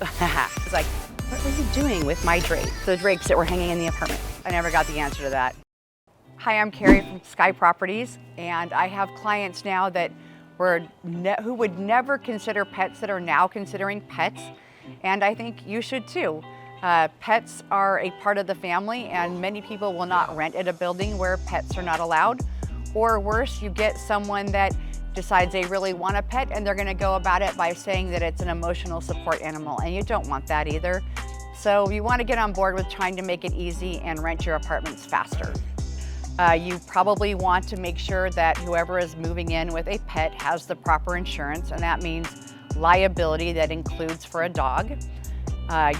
It's like, what were you doing with my drapes? The drapes that were hanging in the apartment. I never got the answer to that. Hi, I'm Kari from Sky Properties, and I have clients now that who would never consider pets that are now considering pets, and I think you should too. Pets are a part of the family, and many people will not rent at a building where pets are not allowed. Or worse, you get someone that decides they really want a pet and they're gonna go about it by saying that it's an emotional support animal, and you don't want that either. So you wanna get on board with trying to make it easy and rent your apartments faster. You probably want to make sure that whoever is moving in with a pet has the proper insurance, and that means liability that includes for a dog.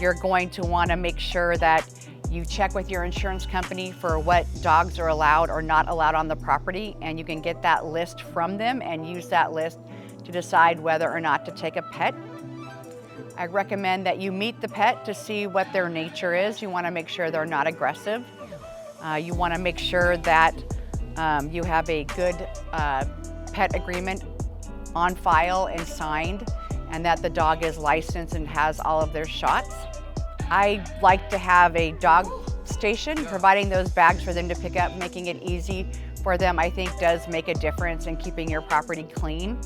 You're going to want to make sure that you check with your insurance company for what dogs are allowed or not allowed on the property, and you can get that list from them and use that list to decide whether or not to take a pet. I recommend that you meet the pet to see what their nature is. You want to make sure they're not aggressive. You want to make sure that you have a good pet agreement on file and signed, and that the dog is licensed and has all of their shots. I like to have a dog station. Providing those bags for them to pick up, making it easy for them, I think does make a difference in keeping your property clean.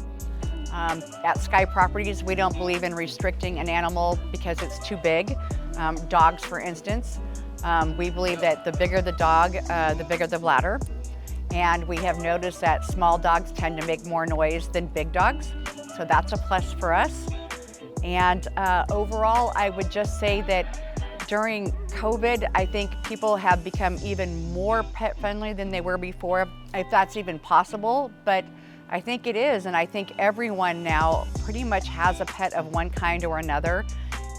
At Sky Properties, we don't believe in restricting an animal because it's too big. Dogs, for instance. We believe that the bigger the dog, the bigger the bladder. And we have noticed that small dogs tend to make more noise than big dogs. So that's a plus for us. And overall, I would just say that during COVID, I think people have become even more pet friendly than they were before, if that's even possible. But I think it is, and I think everyone now pretty much has a pet of one kind or another.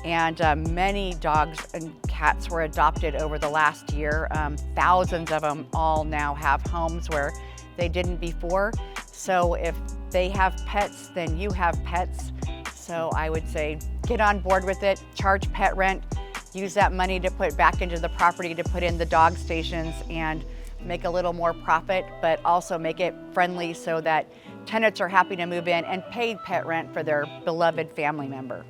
And many dogs and cats were adopted over the last year. Thousands of them all now have homes where they didn't before. So if they have pets, then you have pets. So I would say get on board with it, charge pet rent, use that money to put back into the property to put in the dog stations and make a little more profit, but also make it friendly so that tenants are happy to move in and pay pet rent for their beloved family member.